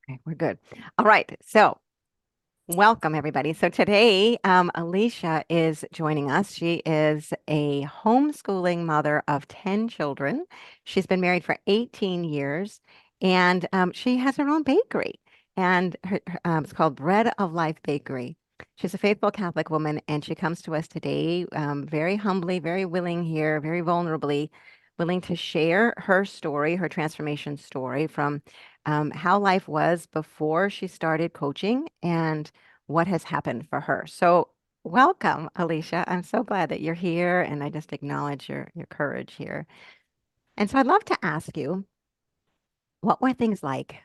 Okay, we're good. All right. So, welcome everybody. So today, Alecia is joining us. She is a homeschooling mother of 10 children. She's been married for 18 years, and she has her own bakery, and it's called Bread of Life Bakery. She's a faithful Catholic woman, and she comes to us today very humbly, very willing here, very vulnerably, willing to share her story, her transformation story from how life was before she started coaching and what has happened for her. So, welcome, Alecia. I'm so glad that you're here, and I just acknowledge your courage here. And so, I'd love to ask you, what were things like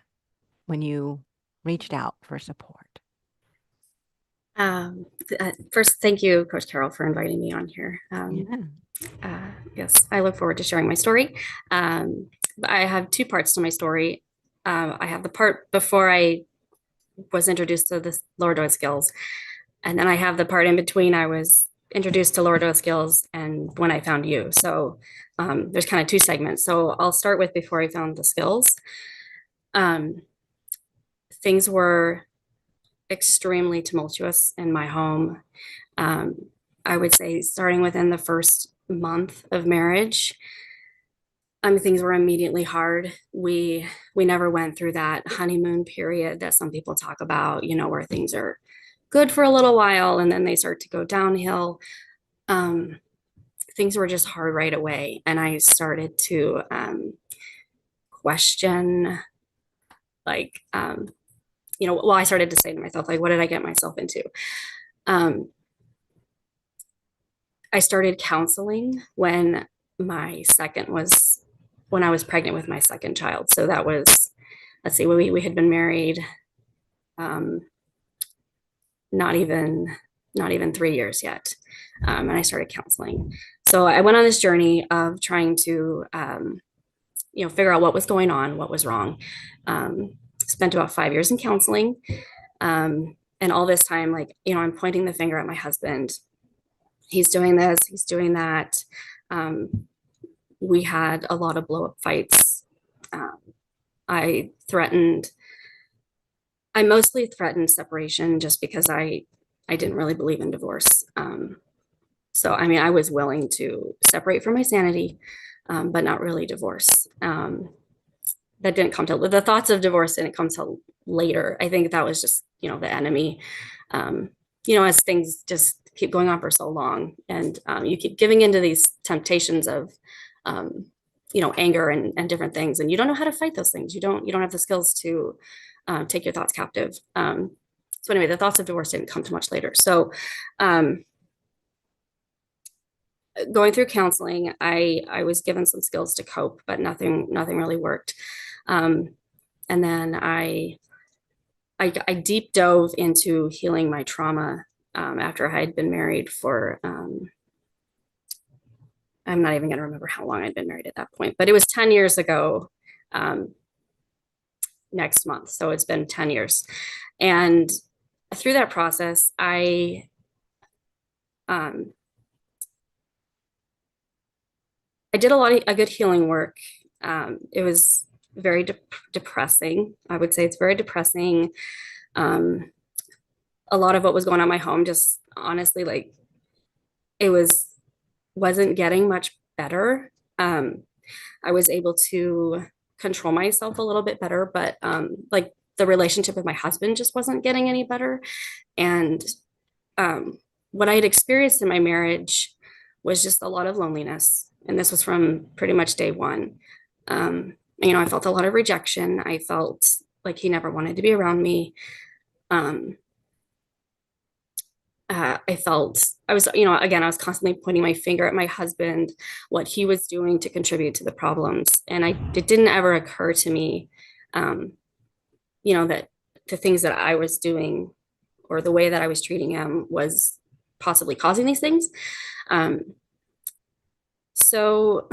when you reached out for support? First, thank you, Coach Carol, for inviting me on here. Yeah. Yes, I look forward to sharing my story. I have two parts to my story. I have the part before I was introduced to the Lordo skills, and then I have the part in between. I was introduced to Lordo skills and when I found you. So there's kind of two segments. So I'll start with before I found the skills. Um, Things were extremely tumultuous in my home. Um, I would say starting within the first month of marriage, things were immediately hard. We never went through that honeymoon period that some people talk about, where things are good for a little while and then they start to go downhill. Um, Things were just hard right away, and I started to question, like, well, I started to say to myself, like, what did I get myself into? Um, I started counseling my second was when I was pregnant with my second child. So that was, let's see, we had been married um, not even not even 3 years yet, and I started counseling. So I went on this journey of trying to figure out what was going on, what was wrong. Spent about 5 years in counseling, and all this time, like I'm pointing the finger at my husband. He's doing this, he's doing that. Um, we had a lot of blow up fights. Um, I threatened, I mostly threatened separation just because I didn't really believe in divorce. So, I mean, I was willing to separate for my sanity, but not really divorce. That didn't come till the thoughts of divorce didn't come till later. I think that was just, the enemy, um, as things just keep going on for so long and you keep giving into these temptations of, um, anger and different things. And you don't know how to fight those things. You don't have the skills to take your thoughts captive. So anyway, the thoughts of divorce didn't come too much later. So, um, going through counseling, I was given some skills to cope, but nothing really worked. Um, and then I deep dove into healing my trauma after I had been married for I'm not even going to remember how long I'd been married at that point, but it was 10 years ago um, next month. So it's been 10 years. And through that process, um, I did a good healing work. It was very depressing. I would say it's very depressing. Um, a lot of what was going on in my home, just honestly, like it wasn't getting much better. I was able to control myself a little bit better, but like the relationship with my husband just wasn't getting any better. And um, what I had experienced in my marriage was just a lot of loneliness. And this was from pretty much day one. I felt a lot of rejection. I felt like he never wanted to be around me. Um, I felt I was, again, I was constantly pointing my finger at my husband, what he was doing to contribute to the problems. And it didn't ever occur to me, um, that the things that I was doing or the way that I was treating him was possibly causing these things. Um, so,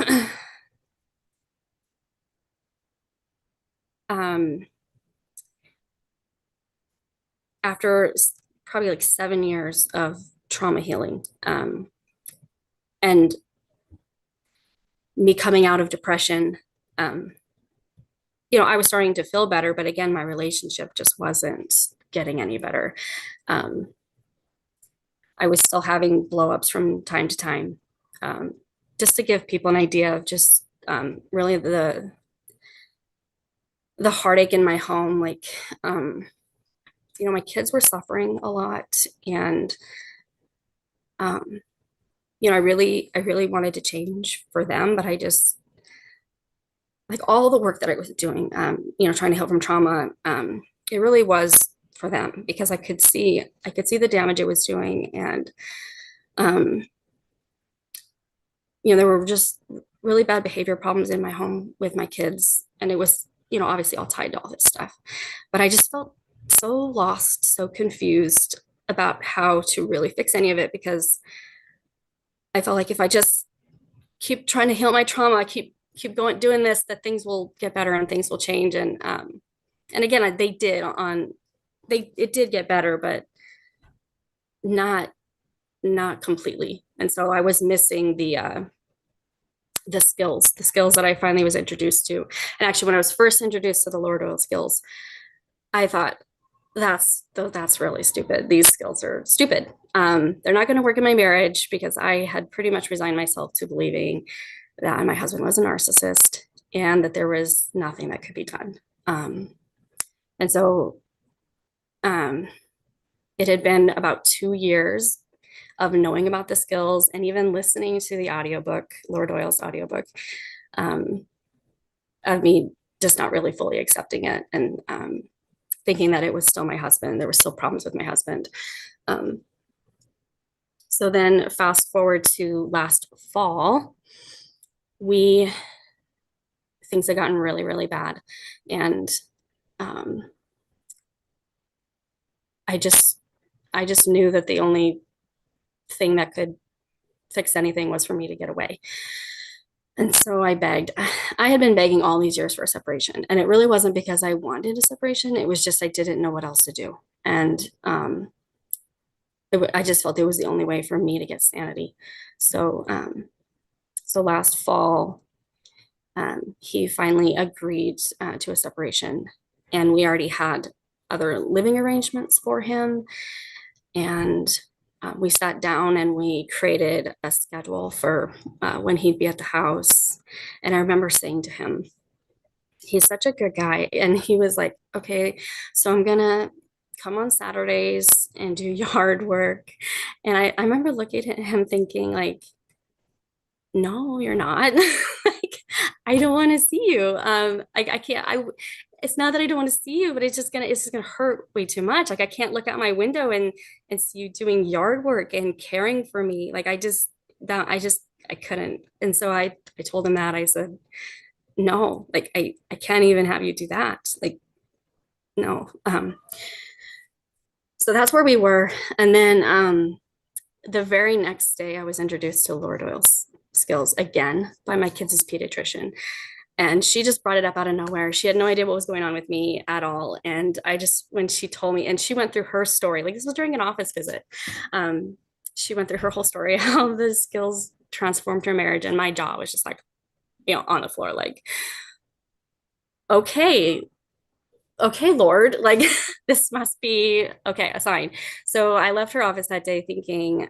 um, after probably like 7 years of trauma healing, and me coming out of depression, um, I was starting to feel better, but again, my relationship just wasn't getting any better. Um, I was still having blowups from time to time. Um, just to give people an idea of just really the heartache in my home, like my kids were suffering a lot, and um, I really wanted to change for them, but I just like all the work that I was doing, trying to heal from trauma, it really was for them because I could see the damage it was doing, and um, there were just really bad behavior problems in my home with my kids, and it was obviously all tied to all this stuff. But I just felt so lost, so confused about how to really fix any of it because I felt like if I just keep trying to heal my trauma, keep going doing this, that things will get better and things will change. And again, they did on they it did get better, but not not completely. And so I was missing the skills that I finally was introduced to. And actually, when I was first introduced to the Lord oil skills, I thought that's really stupid. These skills are stupid. They're not going to work in my marriage because I had pretty much resigned myself to believing that my husband was a narcissist and that there was nothing that could be done. And so um, it had been about 2 years of knowing about the skills and even listening to the audiobook, Lord Oil's audiobook, um, of me just not really fully accepting it and thinking that it was still my husband. There were still problems with my husband. Um, so then fast forward to last fall, we things had gotten really, really bad. And um, I just I just knew that the only thing that could fix anything was for me to get away. And so I begged. I had been begging all these years for a separation. And it really wasn't because I wanted a separation. It was just I didn't know what else to do. And I just felt it was the only way for me to get sanity. So last fall, he finally agreed to a separation. And we already had other living arrangements for him. And we sat down and we created a schedule for when he'd be at the house. And I remember saying to him, he's such a good guy. And he was like, okay, so I'm going to come on Saturdays and do yard work. And I remember looking at him thinking, like, no, you're not. Like, I don't want to see you. I can't, it's not that I don't want to see you, but it's just gonna hurt way too much. Like I can't look out my window and see you doing yard work and caring for me. Like I couldn't. And so I told him that. I said, no, like I can't even have you do that. Like, no. So that's where we were. And then the very next day I was introduced to Lord Oil's skills again by my kids' pediatrician. And she just brought it up out of nowhere. She had no idea what was going on with me at all. And when she told me, and she went through her story, like this was during an office visit. She went through her whole story, how the skills transformed her marriage. And my jaw was just like, on the floor, like, okay, okay, Lord, like this must be okay, a sign. So I left her office that day thinking,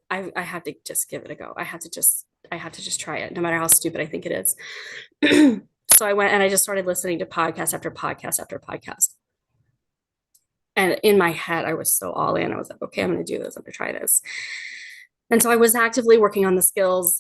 I have to just give it a go. I have to just try it, no matter how stupid I think it is. So I went and I just started listening to podcast after podcast after podcast. And in my head, I was so all in. I was like, okay, I'm going to do this. I'm going to try this. And so I was actively working on the skills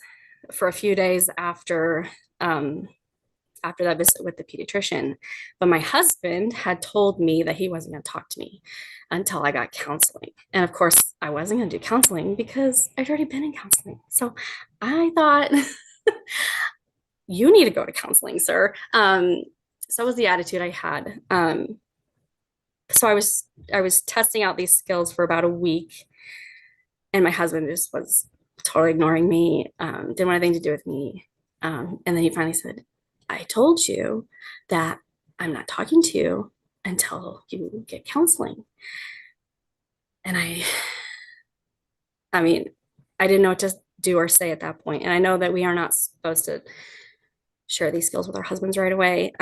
for a few days after that visit with the pediatrician. But my husband had told me that he wasn't going to talk to me until I got counseling. And of course, I wasn't going to do counseling because I'd already been in counseling. So I thought, you need to go to counseling, sir. So that was the attitude I had. So I was testing out these skills for about a week, and my husband just was totally ignoring me, didn't want anything to do with me. And then he finally said, I told you that I'm not talking to you until you get counseling. And I mean, I didn't know what to do or say at that point. And I know that we are not supposed to share these skills with our husbands right away.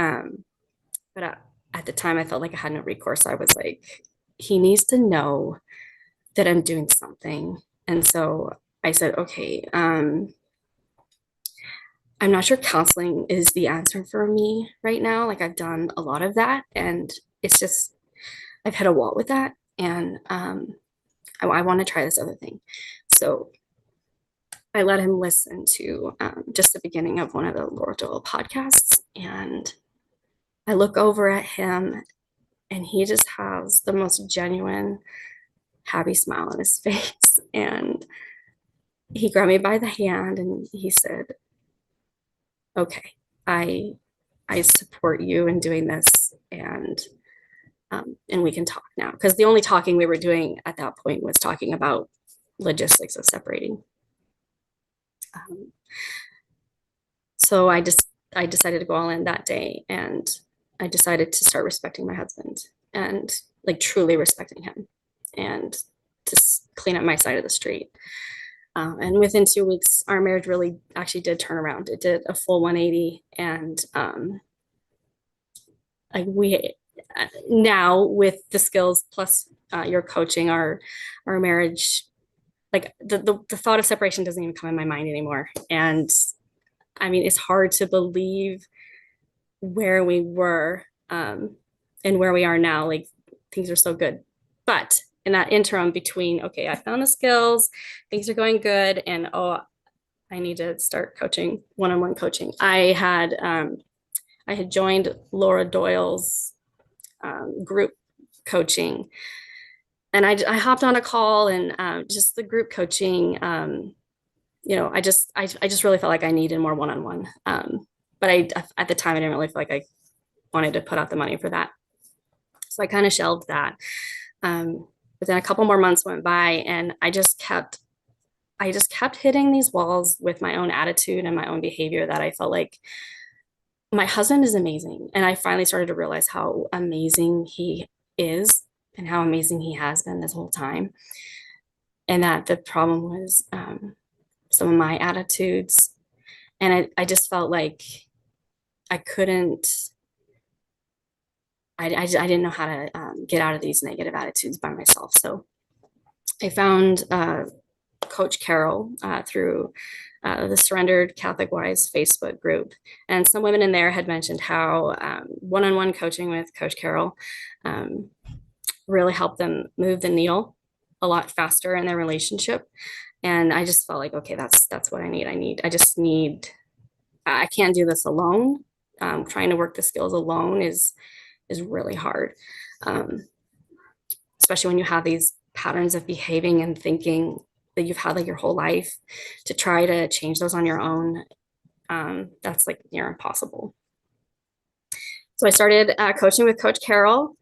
But at the time, I felt like I had no recourse. I was like, he needs to know that I'm doing something. And so I said, okay, I'm not sure counseling is the answer for me right now. Like I've done a lot of that, and it's just I've hit a wall with that, and I want to try this other thing. So I let him listen to just the beginning of one of the Laura Doyle podcasts, and I look over at him, and he just has the most genuine, happy smile on his face, and he grabbed me by the hand, and he said, "Okay, I I support you in doing this, and we can talk now." Because the only talking we were doing at that point was talking about logistics of separating. Um, so I decided to go all in that day, and I decided to start respecting my husband and like truly respecting him, and to clean up my side of the street. And within 2 weeks, our marriage really actually did turn around. It did a full 180, and like we now with the skills plus your coaching, our marriage, like the thought of separation doesn't even come in my mind anymore. And I mean, it's hard to believe where we were and where we are now. Like things are so good, but in that interim between, okay, I found the skills, things are going good, and oh, I need to start coaching, one-on-one coaching. I had joined Laura Doyle's group coaching, and I hopped on a call, and just the group coaching. I just really felt like I needed more one-on-one. But at the time I didn't really feel like I wanted to put out the money for that, so I kind of shelved that. But then a couple more months went by, and I just kept hitting these walls with my own attitude and my own behavior that I felt like my husband is amazing. And I finally started to realize how amazing he is and how amazing he has been this whole time. And that the problem was some of my attitudes. And I just felt like I couldn't, I didn't know how to get out of these negative attitudes by myself. So I found Coach Carol through the Surrendered Catholic Wives Facebook group. And some women in there had mentioned how one-on-one coaching with Coach Carol really helped them move the needle a lot faster in their relationship. And I just felt like, okay, that's what I need. I can't do this alone. Trying to work the skills alone is really hard, especially when you have these patterns of behaving and thinking that you've had like your whole life. To try to change those on your own, that's like near impossible. So I started coaching with Coach Carol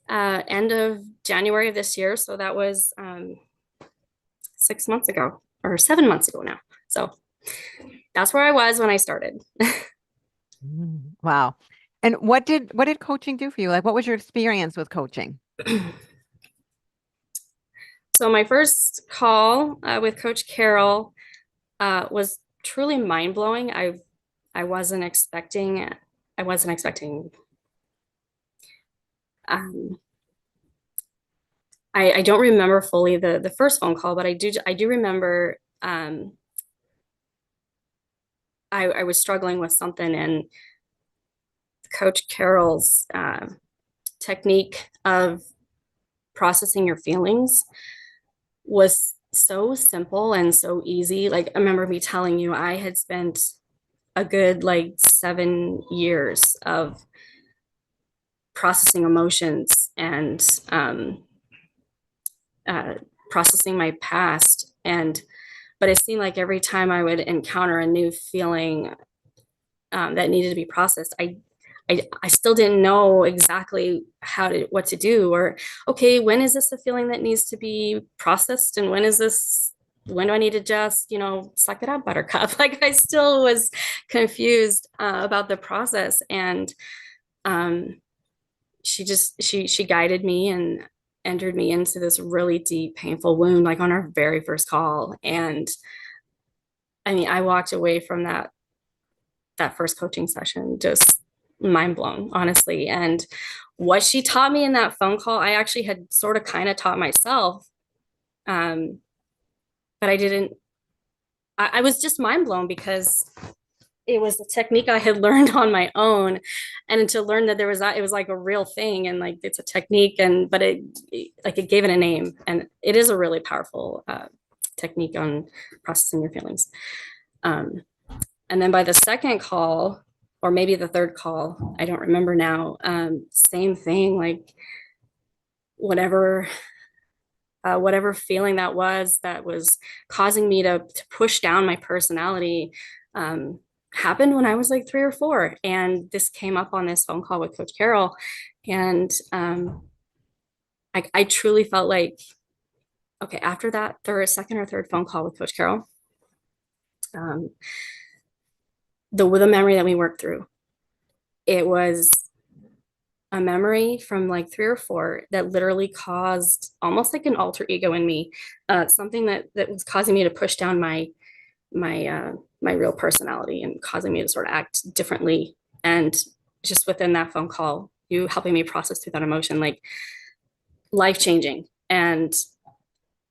end of January of this year. So that was 6 months ago or 7 months ago now. So that's where I was when I started. Wow. And what did coaching do for you? Like, what was your experience with coaching? So my first call with Coach Carol was truly mind blowing. I wasn't expecting. I wasn't expecting. Um, I don't remember fully the first phone call, but I do remember. I was struggling with something, and Coach Carol's technique of processing your feelings was so simple and so easy. Like I remember me telling you, I had spent a good like 7 years of processing emotions and uh, processing my past. But it seemed like every time I would encounter a new feeling that needed to be processed, I still didn't know exactly what to do, or okay, when is this a feeling that needs to be processed, and when do I need to just suck it up, buttercup? Like I still was confused about the process, and she guided me and entered me into this really deep, painful wound, like on our very first call. And I mean, I walked away from that first coaching session just mind blown, honestly. And what she taught me in that phone call, I actually had sort of kind of taught myself. Um, but I didn't, I was just mind blown because it was a technique I had learned on my own. And to learn that there was that, it was like a real thing and like it's a technique and, but it gave it a name. And it is a really powerful technique on processing your feelings. Um, and then by the second call, or maybe the third call, I don't remember now, same thing, like whatever whatever feeling that was causing me to push down my personality happened when I was like 3 or 4. And this came up on this phone call with Coach Carol. And I truly felt like, okay, after that second or third phone call with Coach Carol, um, the memory that we worked through, it was a memory from like 3 or 4 that literally caused almost like an alter ego in me, something that was causing me to push down my real personality and causing me to sort of act differently. And just within that phone call, you helping me process through that emotion, like life changing. And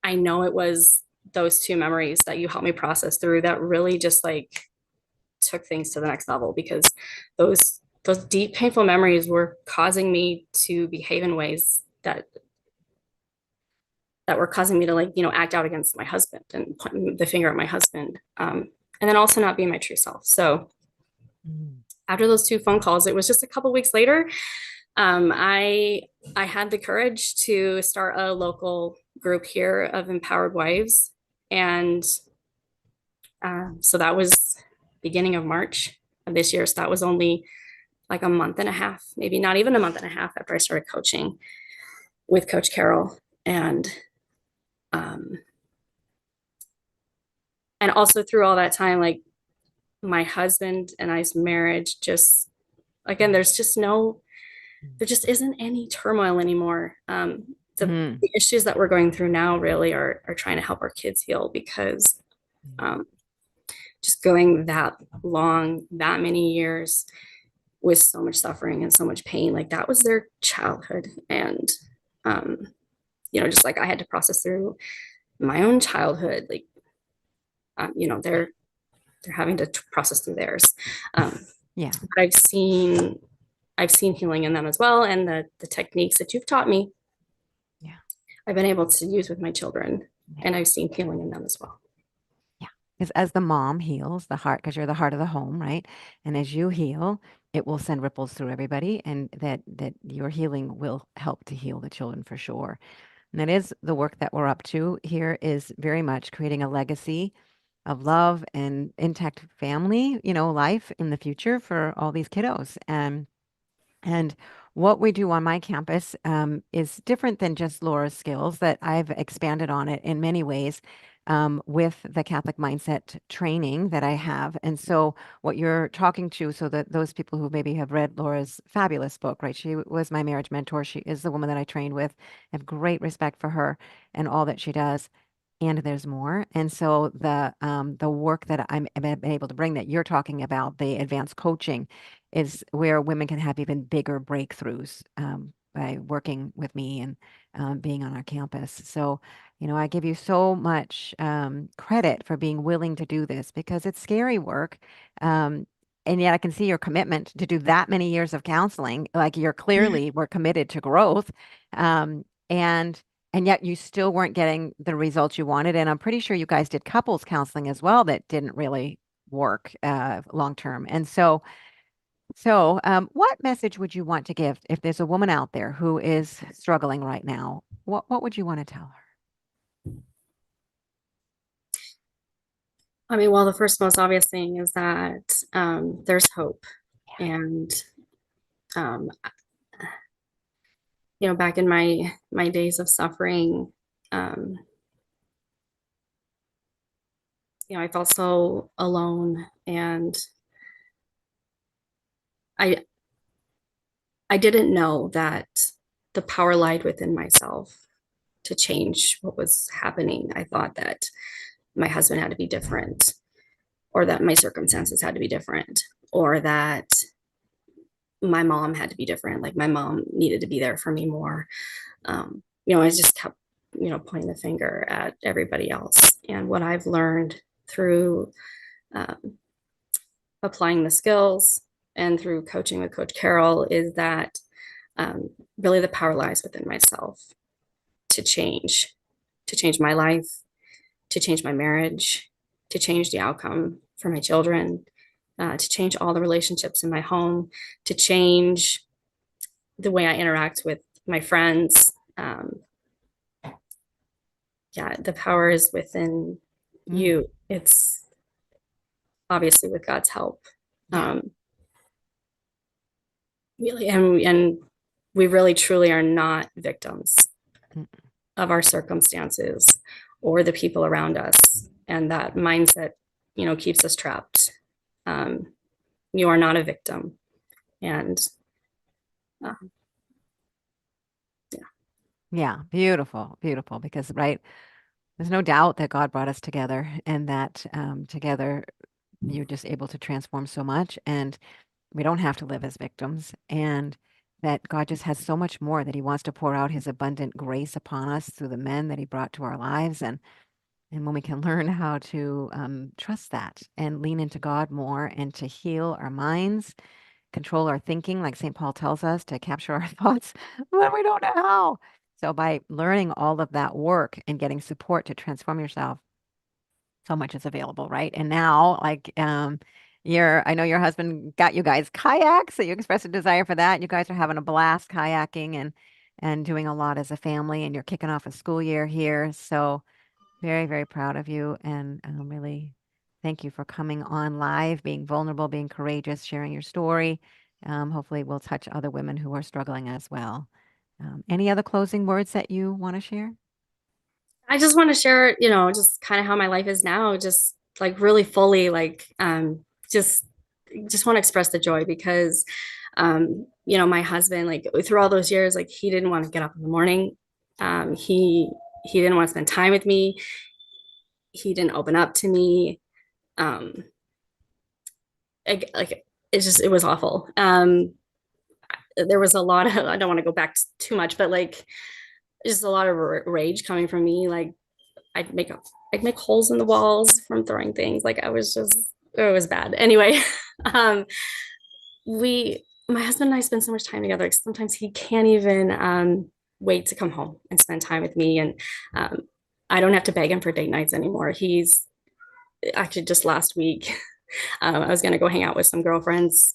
I know it was those 2 memories that you helped me process through that really just like took things to the next level, because those deep painful memories were causing me to behave in ways that were causing me to, like, act out against my husband and pointing the finger at my husband, and then also not being my true self. So after those 2 phone calls, it was just a couple weeks later, I had the courage to start a local group here of empowered wives. And so that was beginning of March of this year. So that was only like a month and a half, maybe not even a month and a half after I started coaching with Coach Carol. Um, and also through all that time, like my husband and I's marriage, just again, there just isn't any turmoil anymore. The issues that we're going through now really are trying to help our kids heal, because just going that long, that many years with so much suffering and so much pain, like that was their childhood. And just like I had to process through my own childhood, like they're having to process through theirs. Yeah. But I've seen healing in them as well, and the techniques that you've taught me, Yeah. I've been able to use with my children, and I've seen healing in them as well. Yeah. Because as the mom heals the heart, because you're the heart of the home, right? And as you heal, it will send ripples through everybody, and that your healing will help to heal the children for sure. And that is the work that we're up to here, is very much creating a legacy of love and intact family, life in the future for all these kiddos. And what we do on my campus is different than just Laura's skills, that I've expanded on it in many ways with the Catholic mindset training that I have. And so what you're talking to, so that those people who maybe have read Laura's fabulous book, right? She was my marriage mentor. She is the woman that I trained with. I have great respect for her and all that she does. And there's more. And so the work that I've been able to bring, that you're talking about, the advanced coaching, is where women can have even bigger breakthroughs by working with me and being on our campus. So, I give you so much credit for being willing to do this, because it's scary work. And yet I can see your commitment to do that many years of counseling. Like, you're clearly were committed to growth. Um, and and yet you still weren't getting the results you wanted. And I'm pretty sure you guys did couples counseling as well that didn't really work long term. And so, what message would you want to give if there's a woman out there who is struggling right now? What would you want to tell her? I mean, well, the first most obvious thing is that there's hope. Yeah. And um, back in my days of suffering, um, I felt so alone, and I I didn't know that the power lied within myself to change what was happening. I thought that my husband had to be different, or that my circumstances had to be different, or that my mom had to be different. Like my mom needed to be there for me more. I just kept, pointing the finger at everybody else. And what I've learned through um, applying the skills and through coaching with Coach Carol is that really the power lies within myself to change my life, to change my marriage, to change the outcome for my children, to change all the relationships in my home, to change the way I interact with my friends. Yeah, the power is within Mm, you. It's obviously with God's help. yeah. Um, really, and we really truly are not victims Mm, of our circumstances or the people around us. And that mindset, keeps us trapped. Um, you are not a victim. And uh, yeah, yeah. Beautiful, beautiful. Because, right, there's no doubt that God brought us together and that together you're just able to transform so much. And we don't have to live as victims. And that God just has so much more that He wants to pour out His abundant grace upon us through the men that He brought to our lives. And when we can learn how to trust that and lean into God more and to heal our minds, control our thinking, like St. Paul tells us, to capture our thoughts when we don't know how. So by learning all of that work and getting support to transform yourself, so much is available, right? And now, like, I know your husband got you guys kayaks, so you expressed a desire for that. You guys are having a blast kayaking and doing a lot as a family, and you're kicking off a school year here. So very, very proud of you, and really thank you for coming on live, being vulnerable, being courageous, sharing your story. Hopefully, we'll touch other women who are struggling as well. Any other closing words that you want to share? I just want to share, just kind of how my life is now, just like really fully, like just just want to express the joy because my husband, like through all those years, like he didn't want to get up in the morning. He didn't want to spend time with me. He didn't open up to me. Um, like it was awful. There was a lot of, I don't want to go back too much, but like just a lot of rage coming from me. Like I'd make I'd make holes in the walls from throwing things. Like I was just, it was bad. Anyway, um, my husband and I spend so much time together. Like sometimes he can't even wait to come home and spend time with me. And um, I don't have to beg him for date nights anymore. He's actually just last week, I was going to go hang out with some girlfriends.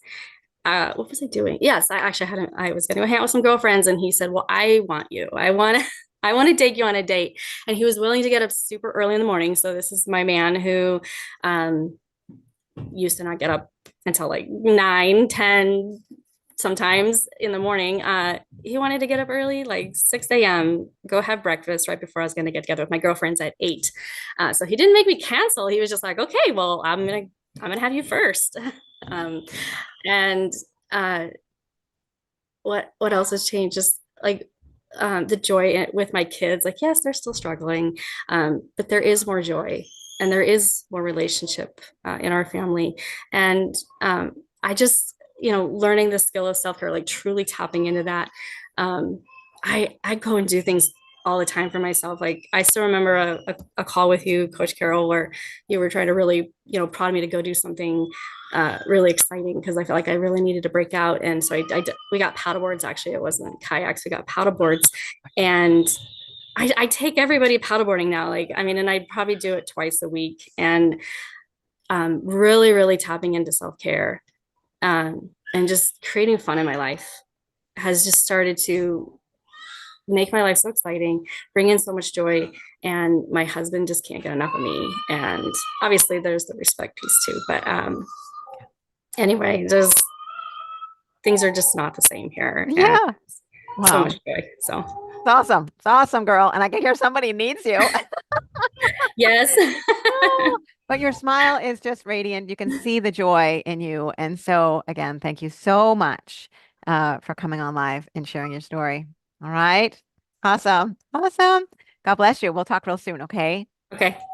What was I doing? Yes, I actually I was going to go hang out with some girlfriends, and he said, "Well, I want you. I want to, I want to take you on a date." And he was willing to get up super early in the morning. So this is my man who um, used to not get up until like 9, 10, sometimes in the morning. He wanted to get up early, like 6 a.m., go have breakfast right before I was going to get together with my girlfriends at 8. So he didn't make me cancel. He was just like, "Okay, well, I'm gonna have you first." um, and uh, what else has changed? Just like the joy with my kids. Like, yes, they're still struggling, but there is more joy and there is more relationship in our family. And I just, learning the skill of self care, like truly tapping into that. Um, I go and do things all the time for myself. Like I still remember a call with you, Coach Carol, where you were trying to really, prod me to go do something really exciting because I felt like I really needed to break out. And so we got paddle boards. Actually, it wasn't kayaks. We got paddle boards, and I take everybody paddleboarding now. Like, I mean, and I probably do it twice a week, and really, really tapping into self care and just creating fun in my life has just started to make my life so exciting, bring in so much joy. And my husband just can't get enough of me. And obviously, there's the respect piece too. But anyway, just things are just not the same here, and Yeah. so much Wow. joy. So It's awesome. It's awesome, girl. And I can hear somebody needs you. yes. Oh, but your smile is just radiant. You can see the joy in you. And so, again, thank you so much for coming on live and sharing your story. All right. Awesome. Awesome. God bless you. We'll talk real soon. Okay. Okay.